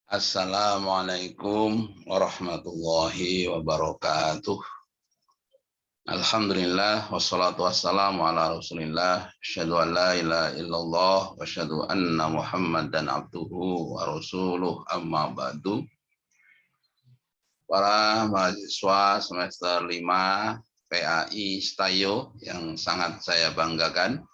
Assalamualaikum warahmatullahi wabarakatuh. Alhamdulillah wassalatu wassalamu ala Rasulillah. Asyhadu an la ilaha illallah wa asyhadu anna Muhammadan abduhu wa rasuluh amma ba'du. Para mahasiswa semester 5 PAI Stayo yang sangat saya banggakan.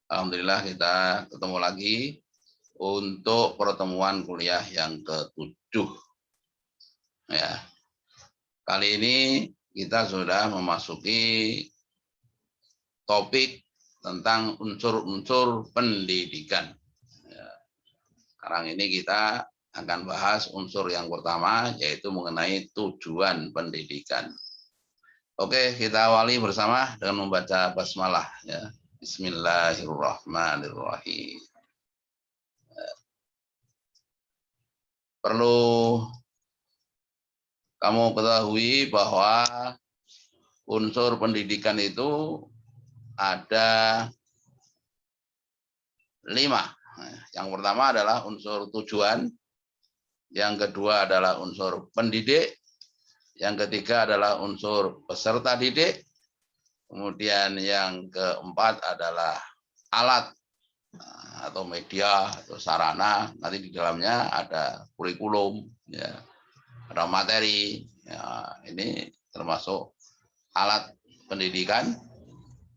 Alhamdulillah kita ketemu lagi untuk pertemuan kuliah yang ke-7. Ya. Kali ini kita sudah memasuki topik tentang unsur-unsur pendidikan. Ya. Sekarang ini kita akan bahas unsur yang pertama, yaitu mengenai tujuan pendidikan. Oke, kita awali bersama dengan membaca basmalah. Ya. Bismillahirrahmanirrahim. Perlu kamu ketahui bahwa unsur pendidikan itu ada 5. Yang pertama adalah unsur tujuan, yang kedua adalah unsur pendidik, yang ketiga adalah unsur peserta didik, kemudian yang keempat adalah alat atau media atau sarana. Nanti di dalamnya ada kurikulum, ya, ada materi, ya, ini termasuk alat pendidikan.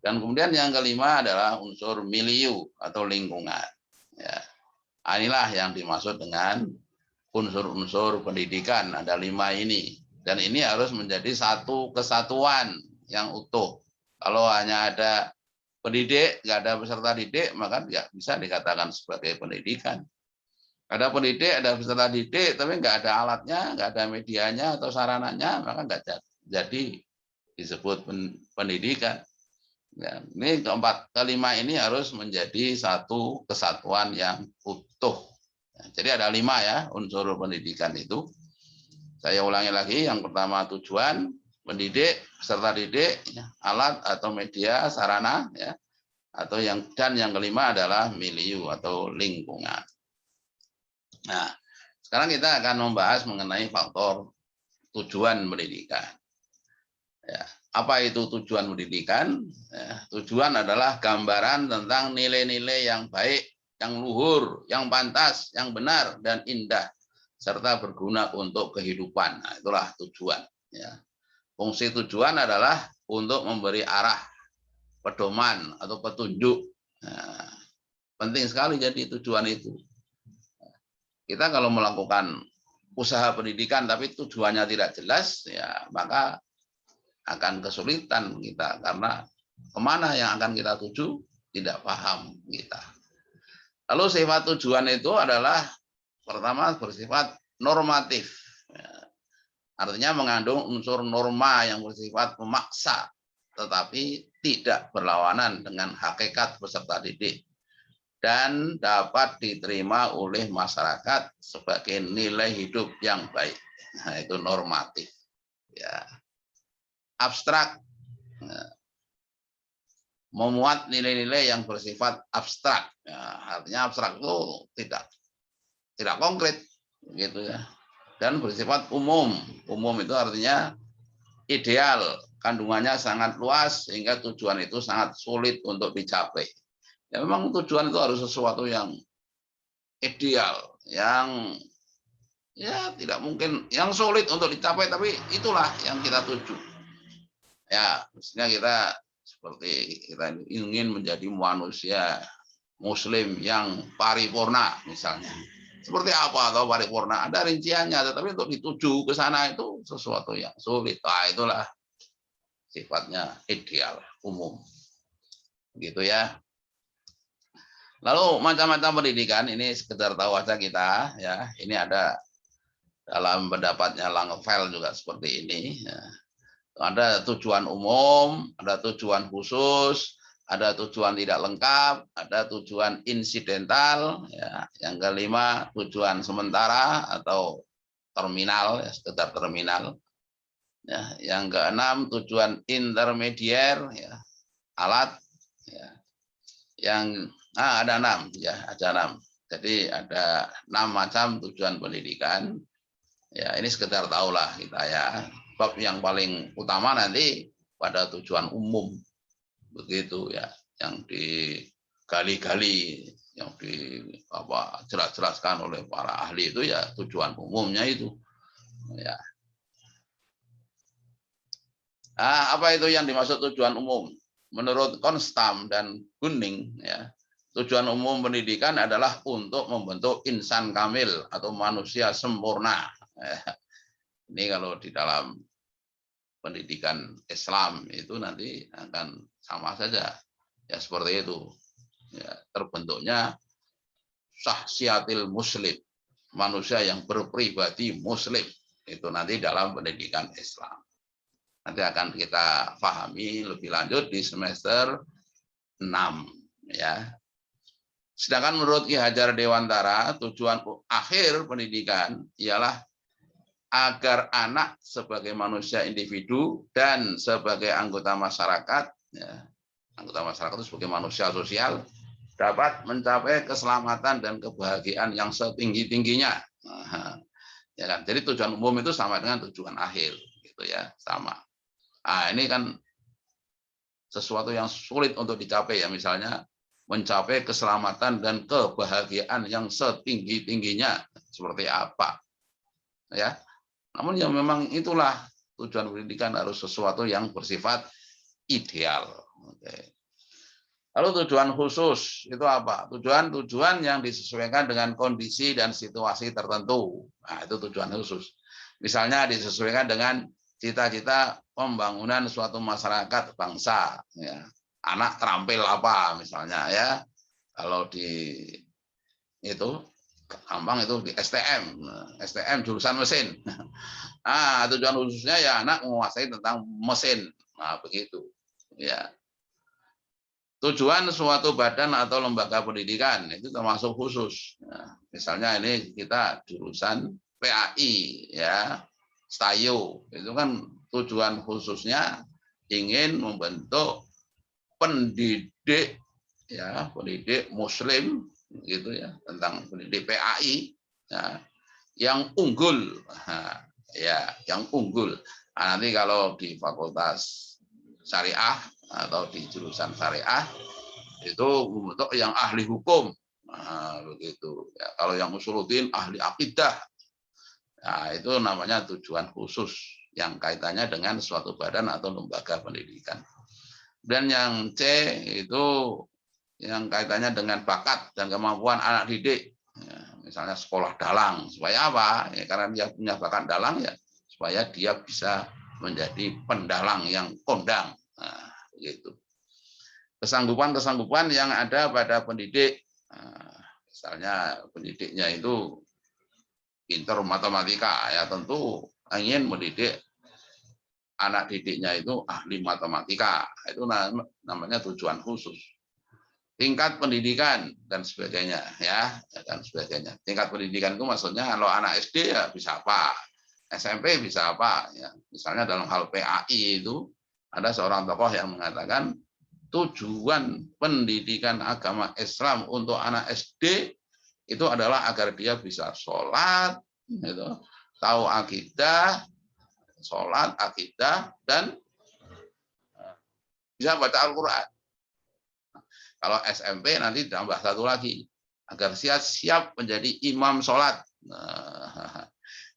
Dan kemudian yang kelima adalah unsur milieu atau lingkungan. Ya, inilah yang dimaksud dengan unsur-unsur pendidikan. Ada 5 ini, dan ini harus menjadi satu kesatuan yang utuh. Kalau hanya ada pendidik, nggak ada peserta didik, maka nggak bisa dikatakan sebagai pendidikan. Ada pendidik, ada peserta didik, tapi nggak ada alatnya, nggak ada medianya atau sarananya, maka nggak jadi disebut pendidikan. Ya, ini kelima ini harus menjadi satu kesatuan yang utuh. Jadi ada 5 ya unsur pendidikan itu. Saya ulangi lagi, yang pertama tujuan, pendidik, peserta didik, alat atau media, sarana, ya, atau yang kelima adalah milieu atau lingkungan. Nah, sekarang kita akan membahas mengenai faktor tujuan pendidikan. Ya, apa itu tujuan pendidikan? Ya, tujuan adalah gambaran tentang nilai-nilai yang baik, yang luhur, yang pantas, yang benar dan indah, serta berguna untuk kehidupan. Nah, itulah tujuan. Ya. Fungsi tujuan adalah untuk memberi arah, pedoman atau petunjuk. Nah, penting sekali jadi tujuan itu. Kita kalau melakukan usaha pendidikan tapi tujuannya tidak jelas, ya maka akan kesulitan kita, karena kemana yang akan kita tuju tidak paham kita. Lalu sifat tujuan itu adalah pertama bersifat normatif. Artinya mengandung unsur norma yang bersifat memaksa, tetapi tidak berlawanan dengan hakikat peserta didik, dan dapat diterima oleh masyarakat sebagai nilai hidup yang baik. Nah, itu normatif. Ya. Abstrak, memuat nilai-nilai yang bersifat abstrak. Ya, artinya abstrak itu tidak konkret, gitu ya. Dan bersifat umum. Umum itu artinya ideal, kandungannya sangat luas sehingga tujuan itu sangat sulit untuk dicapai. Ya memang tujuan itu harus sesuatu yang ideal, yang ya tidak mungkin, yang sulit untuk dicapai, tapi itulah yang kita tuju. Ya, mestinya kita seperti kita ingin menjadi manusia muslim yang paripurna misalnya. Seperti apa atau paripurna? Ada rinciannya, tetapi untuk dituju ke sana itu sesuatu yang sulit. Nah, itulah sifatnya ideal, umum. Gitu ya. Lalu macam-macam pendidikan, ini sekedar tahu aja kita ya. Ini ada dalam pendapatnya Langeveld juga seperti ini ya. Ada tujuan umum, ada tujuan khusus, ada tujuan tidak lengkap, ada tujuan insidental, ya. Yang kelima tujuan sementara atau terminal, ya, sekedar terminal. Ya. Yang keenam tujuan intermedier, ya, alat. Ya. Yang ada 6, ya, ada 6. Jadi ada 6 macam tujuan pendidikan. Ya, ini sekedar tahulah kita ya. Bab yang paling utama nanti pada tujuan umum. Begitu ya, yang digali-gali, yang jelas-jelaskan oleh para ahli itu ya tujuan umumnya itu. Ya. Apa itu yang dimaksud tujuan umum? Menurut Konstam dan Gunning, ya, tujuan umum pendidikan adalah untuk membentuk insan kamil atau manusia sempurna. Ini kalau di dalam pendidikan Islam itu nanti akan sama saja, ya seperti itu. Ya, terbentuknya syahsiatil muslim, manusia yang berpribadi muslim, itu nanti dalam pendidikan Islam. Nanti akan kita pahami lebih lanjut di semester 6 ya. Sedangkan menurut Ki Hajar Dewantara, tujuan akhir pendidikan ialah agar anak sebagai manusia individu dan sebagai anggota masyarakat, ya, anggota masyarakat itu sebagai manusia sosial, dapat mencapai keselamatan dan kebahagiaan yang setinggi-tingginya. Ya kan? Jadi tujuan umum itu sama dengan tujuan akhir, gitu ya, sama. Ini kan sesuatu yang sulit untuk dicapai ya, misalnya mencapai keselamatan dan kebahagiaan yang setinggi-tingginya seperti apa, ya. Namun ya memang itulah tujuan pendidikan, harus sesuatu yang bersifat ideal. Oke. Lalu tujuan khusus itu apa? Tujuan yang disesuaikan dengan kondisi dan situasi tertentu. Nah, itu tujuan khusus. Misalnya disesuaikan dengan cita-cita pembangunan suatu masyarakat bangsa. Ya. Anak terampil apa misalnya ya? Kalau di itu gampang itu di STM jurusan mesin. Nah, tujuan khususnya ya anak menguasai tentang mesin. Nah, begitu. Ya. Tujuan suatu badan atau lembaga pendidikan itu termasuk khusus. Nah, misalnya ini kita jurusan PAI ya, STAYO, itu kan tujuan khususnya ingin membentuk pendidik ya, pendidik muslim gitu ya, tentang pendidik PAI ya, yang unggul. Nah, ya, yang unggul. Nah, nanti kalau di fakultas syariah atau di jurusan syariah itu membentuk yang ahli hukum, nah, begitu ya. Kalau yang usuluddin ahli akidah, nah, itu namanya tujuan khusus yang kaitannya dengan suatu badan atau lembaga pendidikan. Dan yang C itu yang kaitannya dengan bakat dan kemampuan anak didik, ya, misalnya sekolah dalang, supaya apa ya, karena dia punya bakat dalang ya, supaya dia bisa menjadi pendalang yang kondang. Nah, begitu. Kesanggupan yang ada pada pendidik, misalnya pendidiknya itu pintar matematika, ya tentu ingin mendidik anak didiknya itu ahli matematika, itu namanya tujuan khusus. Tingkat pendidikan dan sebagainya, ya dan sebagainya. Tingkat pendidikan itu maksudnya kalau anak SD ya bisa apa, SMP bisa apa, ya misalnya dalam hal PAI itu ada seorang tokoh yang mengatakan tujuan pendidikan agama Islam untuk anak SD itu adalah agar dia bisa sholat, gitu, tahu akidah, sholat, akidah, dan bisa baca Al-Quran. Kalau SMP nanti ditambah satu lagi, agar siap menjadi imam sholat. Nah,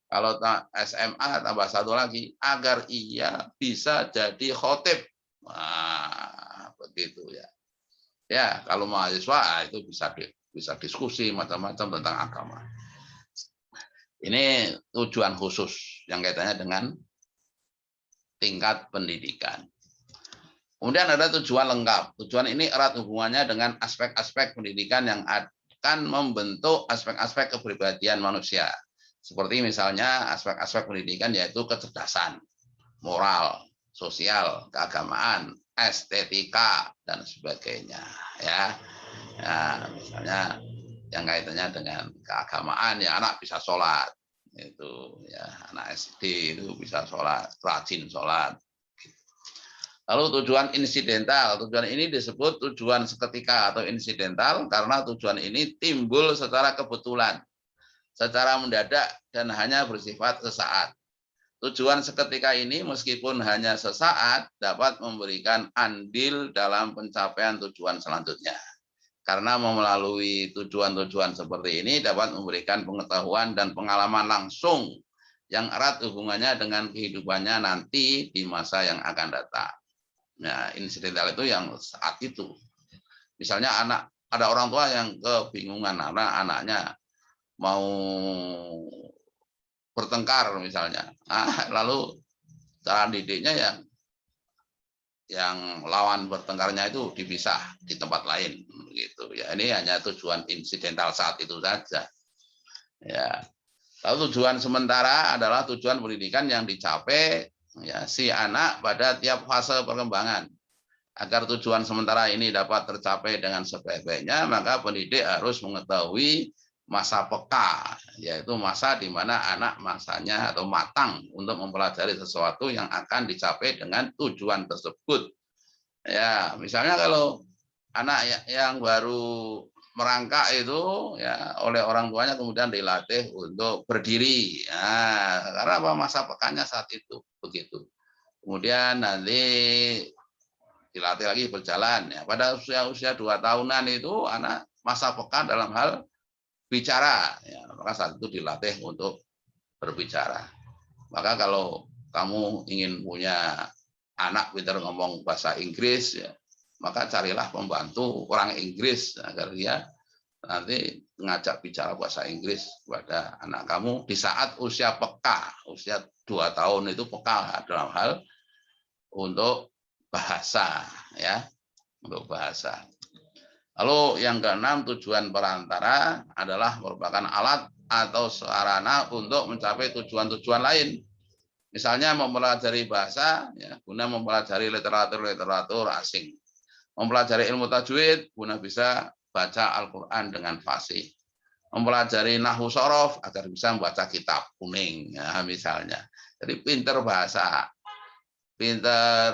kalau SMA tambah satu lagi, agar ia bisa jadi khotib. Nah, begitu ya. Ya, kalau mahasiswa itu bisa diskusi macam-macam tentang agama. Ini tujuan khusus yang kaitannya dengan tingkat pendidikan. Kemudian ada tujuan lengkap. Tujuan ini erat hubungannya dengan aspek-aspek pendidikan yang akan membentuk aspek-aspek kepribadian manusia. Seperti misalnya aspek-aspek pendidikan yaitu kecerdasan, moral, sosial, keagamaan, estetika, dan sebagainya. Ya, misalnya yang kaitannya dengan keagamaan ya anak bisa sholat, itu ya anak SD itu bisa sholat, rajin sholat. Lalu tujuan insidental. Tujuan ini disebut tujuan seketika atau insidental karena tujuan ini timbul secara kebetulan, secara mendadak dan hanya bersifat sesaat. Tujuan seketika ini meskipun hanya sesaat dapat memberikan andil dalam pencapaian tujuan selanjutnya. Karena melalui tujuan-tujuan seperti ini dapat memberikan pengetahuan dan pengalaman langsung yang erat hubungannya dengan kehidupannya nanti di masa yang akan datang. Nah, insidental itu yang saat itu. Misalnya ada orang tua yang kebingungan karena anaknya mau bertengkar misalnya. Lalu cara didiknya yang lawan bertengkarnya itu dipisah di tempat lain gitu ya. Ini hanya tujuan insidental saat itu saja. Ya. Lalu tujuan sementara adalah tujuan pendidikan yang dicapai ya si anak pada tiap fase perkembangan. Agar tujuan sementara ini dapat tercapai dengan sebaik-baiknya, maka pendidik harus mengetahui masa peka, yaitu masa di mana anak masanya atau matang untuk mempelajari sesuatu yang akan dicapai dengan tujuan tersebut. Ya, misalnya kalau anak yang baru merangkak itu ya oleh orang tuanya kemudian dilatih untuk berdiri. Nah, karena apa masa pekanya saat itu begitu. Kemudian nanti dilatih lagi berjalan. Ya, pada usia 2 tahunan itu anak masa peka dalam hal bicara. Ya, maka saat itu dilatih untuk berbicara. Maka kalau kamu ingin punya anak pintar ngomong bahasa Inggris, ya, maka carilah pembantu orang Inggris agar dia nanti ngajak bicara bahasa Inggris kepada anak kamu di saat usia peka, usia 2 tahun itu peka dalam hal untuk bahasa, ya, untuk bahasa. Lalu yang keenam, tujuan perantara adalah merupakan alat atau sarana untuk mencapai tujuan-tujuan lain. Misalnya mempelajari bahasa, ya, guna mempelajari literatur asing. Mempelajari ilmu tajwid, guna bisa baca Al-Quran dengan fasih. Mempelajari nahwu sorof agar bisa membaca kitab kuning, ya, misalnya. Jadi pinter bahasa, pinter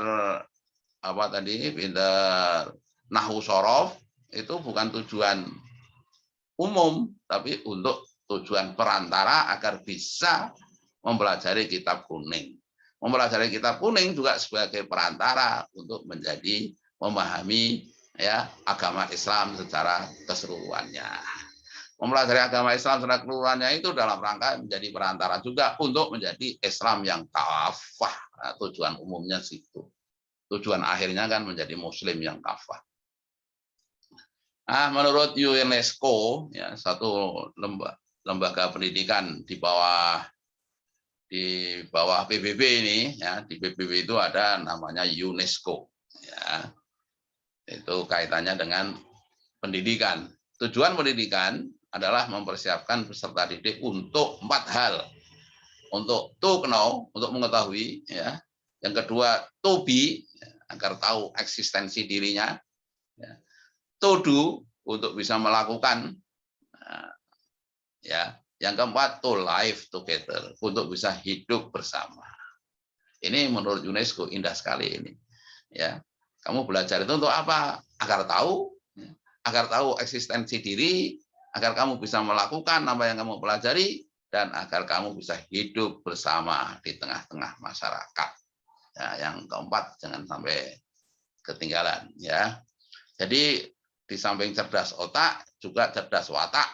apa tadi, pinter nahwu sorof itu bukan tujuan umum, tapi untuk tujuan perantara agar bisa mempelajari kitab kuning. Mempelajari kitab kuning juga sebagai perantara untuk menjadi memahami ya agama Islam secara keseluruhannya. Mempelajari agama Islam secara keseluruhannya itu dalam rangka menjadi perantara juga untuk menjadi Islam yang kafah. Nah, tujuan umumnya situ. Tujuan akhirnya kan menjadi Muslim yang kafah. Nah, menurut UNESCO, ya, satu lembaga pendidikan di bawah PBB ini, ya, di PBB itu ada namanya UNESCO, ya. Itu kaitannya dengan pendidikan. Tujuan pendidikan adalah mempersiapkan peserta didik untuk 4 hal. Untuk to know, untuk mengetahui, ya. Yang kedua, to be, ya, agar tahu eksistensi dirinya. Ya. To do, untuk bisa melakukan. Nah, ya. Yang keempat, to live together, untuk bisa hidup bersama. Ini menurut UNESCO indah sekali ini. Ya. Kamu belajar itu untuk apa? Agar tahu eksistensi diri, agar kamu bisa melakukan apa yang kamu pelajari, dan agar kamu bisa hidup bersama di tengah-tengah masyarakat. Ya, yang keempat jangan sampai ketinggalan, ya. Jadi di samping cerdas otak juga cerdas watak.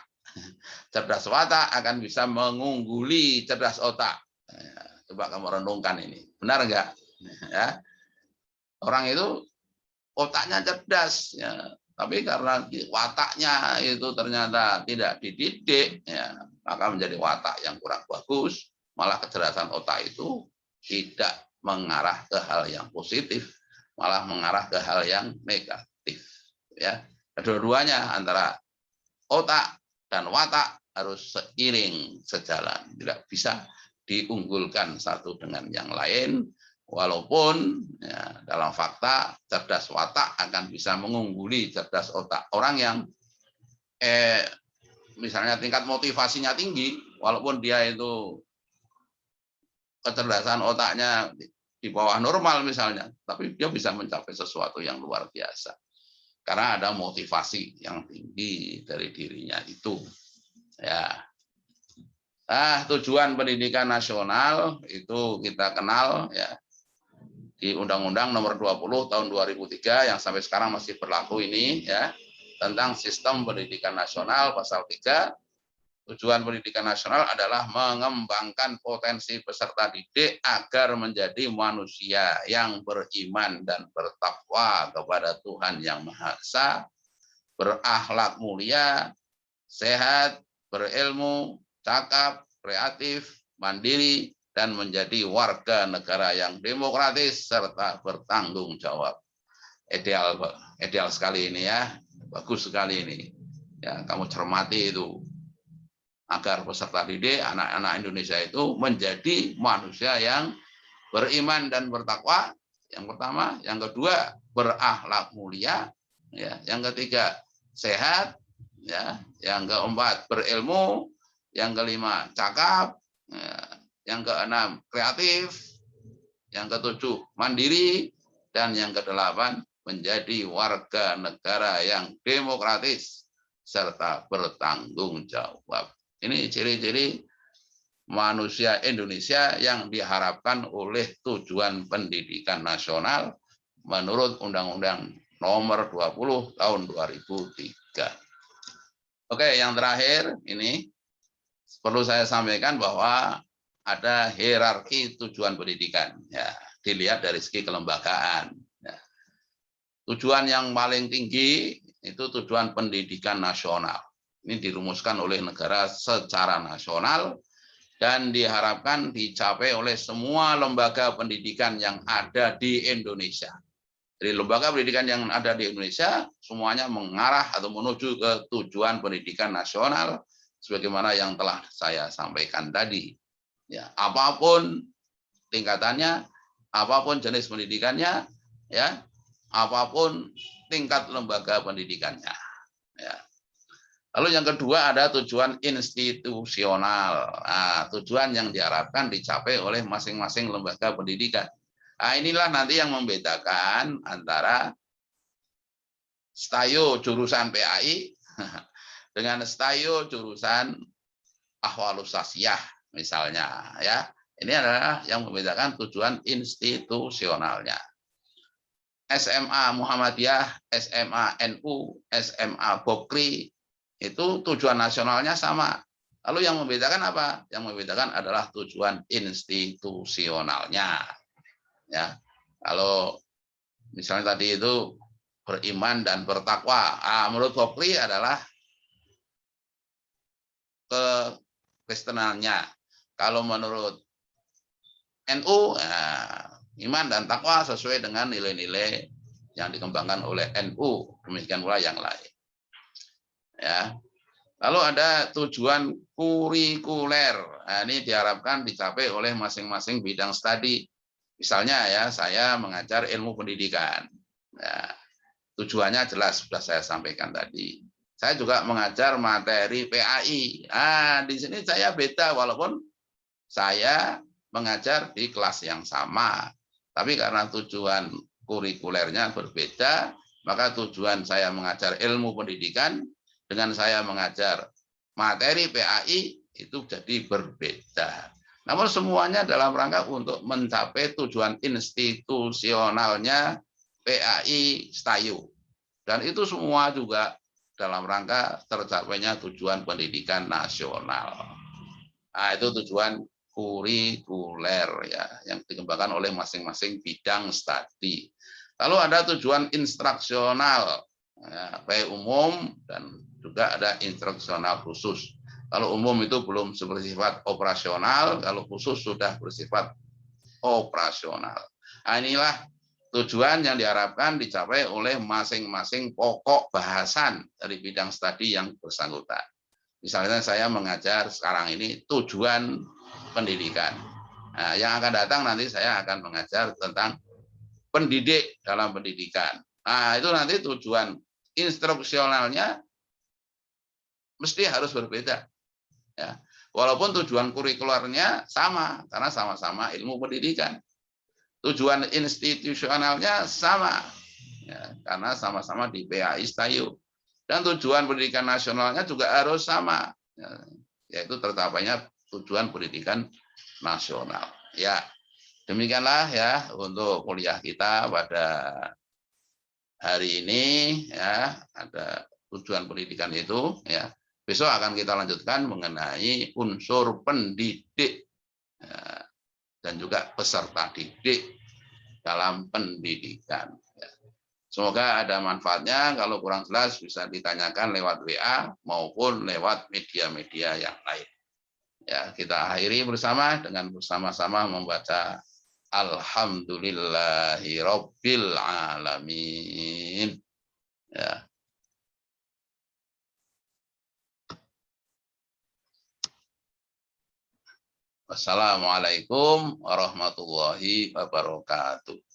Cerdas watak akan bisa mengungguli cerdas otak. Ya, coba kamu renungkan ini, benar enggak? Ya. Orang itu otaknya cerdas, ya, tapi karena wataknya itu ternyata tidak dididik, ya, maka menjadi watak yang kurang bagus. Malah kecerdasan otak itu tidak mengarah ke hal yang positif, malah mengarah ke hal yang negatif. Ya, kedua-duanya antara otak dan watak harus seiring sejalan, tidak bisa diunggulkan satu dengan yang lain. Walaupun ya, dalam fakta cerdas watak akan bisa mengungguli cerdas otak. Orang yang misalnya tingkat motivasinya tinggi, walaupun dia itu kecerdasan otaknya di bawah normal misalnya, tapi dia bisa mencapai sesuatu yang luar biasa. Karena ada motivasi yang tinggi dari dirinya itu. Ya. Tujuan pendidikan nasional itu kita kenal ya di Undang-Undang Nomor 20 Tahun 2003 yang sampai sekarang masih berlaku ini ya, tentang sistem pendidikan nasional pasal 3. Tujuan pendidikan nasional adalah mengembangkan potensi peserta didik agar menjadi manusia yang beriman dan bertakwa kepada Tuhan Yang Maha Esa, berakhlak mulia, sehat, berilmu, cakap, kreatif, mandiri, dan menjadi warga negara yang demokratis serta bertanggung jawab. Ideal sekali ini ya, bagus sekali ini. Ya, kamu cermati itu. Agar peserta didik anak-anak Indonesia itu menjadi manusia yang beriman dan bertakwa, yang pertama, yang kedua berakhlak mulia, ya, yang ketiga sehat, ya, yang keempat berilmu, yang kelima cakap, ya, yang keenam kreatif, yang ketujuh mandiri, dan yang kedelapan menjadi warga negara yang demokratis serta bertanggung jawab. Ini ciri-ciri manusia Indonesia yang diharapkan oleh tujuan pendidikan nasional menurut Undang-Undang Nomor 20 Tahun 2003. Oke, yang terakhir ini perlu saya sampaikan bahwa ada hierarki tujuan pendidikan. Ya, dilihat dari segi kelembagaan. Ya. Tujuan yang paling tinggi itu tujuan pendidikan nasional. Ini dirumuskan oleh negara secara nasional dan diharapkan dicapai oleh semua lembaga pendidikan yang ada di Indonesia. Jadi lembaga pendidikan yang ada di Indonesia semuanya mengarah atau menuju ke tujuan pendidikan nasional sebagaimana yang telah saya sampaikan tadi. Ya, apapun tingkatannya, apapun jenis pendidikannya, ya, apapun tingkat lembaga pendidikannya. Ya. Lalu yang kedua ada tujuan institusional. Tujuan yang diharapkan dicapai oleh masing-masing lembaga pendidikan. Inilah nanti yang membedakan antara STAYO jurusan PAI dengan STAYO jurusan Ahwalus Sasiyah misalnya. Ya, ini adalah yang membedakan tujuan institusionalnya. SMA Muhammadiyah, SMA NU, SMA Bokri, itu tujuan nasionalnya sama. Lalu yang membedakan apa? Yang membedakan adalah tujuan institusionalnya. Ya, kalau misalnya tadi itu beriman dan bertakwa, menurut Bokri adalah kekristenannya. Kalau menurut NU, iman dan takwa sesuai dengan nilai-nilai yang dikembangkan oleh NU. Demikian pula yang lain. Ya. Lalu ada tujuan kurikuler. Ini diharapkan dicapai oleh masing-masing bidang studi. Misalnya ya, saya mengajar ilmu pendidikan. Ya, tujuannya jelas sudah saya sampaikan tadi. Saya juga mengajar materi PAI. Di sini saya beda walaupun saya mengajar di kelas yang sama. Tapi karena tujuan kurikulernya berbeda, maka tujuan saya mengajar ilmu pendidikan dengan saya mengajar materi PAI itu jadi berbeda. Namun semuanya dalam rangka untuk mencapai tujuan institusionalnya PAI STAYO. Dan itu semua juga dalam rangka tercapainya tujuan pendidikan nasional. Itu tujuan kurikuler ya yang dikembangkan oleh masing-masing bidang studi. Lalu ada tujuan instruksional, ya, baik umum dan juga ada instruksional khusus. Kalau umum itu belum bersifat operasional, kalau khusus sudah bersifat operasional. Inilah tujuan yang diharapkan dicapai oleh masing-masing pokok bahasan dari bidang studi yang bersangkutan. Misalnya saya mengajar sekarang ini tujuan pendidikan. Yang akan datang nanti saya akan mengajar tentang pendidik dalam pendidikan. Itu nanti tujuan instruksionalnya mesti harus berbeda. Ya. Walaupun tujuan kurikulernya sama, karena sama-sama ilmu pendidikan. tujuan institusionalnya sama, ya, karena sama-sama di PAI Setayu. Dan tujuan pendidikan nasionalnya juga harus sama, ya, yaitu tercapainya tujuan pendidikan nasional. Ya, demikianlah ya untuk kuliah kita pada hari ini, ya, ada tujuan pendidikan itu, ya. Besok akan kita lanjutkan mengenai unsur pendidik, ya, dan juga peserta didik dalam pendidikan. Semoga ada manfaatnya. Kalau kurang jelas bisa ditanyakan lewat WA maupun lewat media-media yang lain. Ya, kita akhiri bersama dengan bersama-sama membaca Alhamdulillahirabbil alamin. Ya. Wassalamualaikum warahmatullahi wabarakatuh.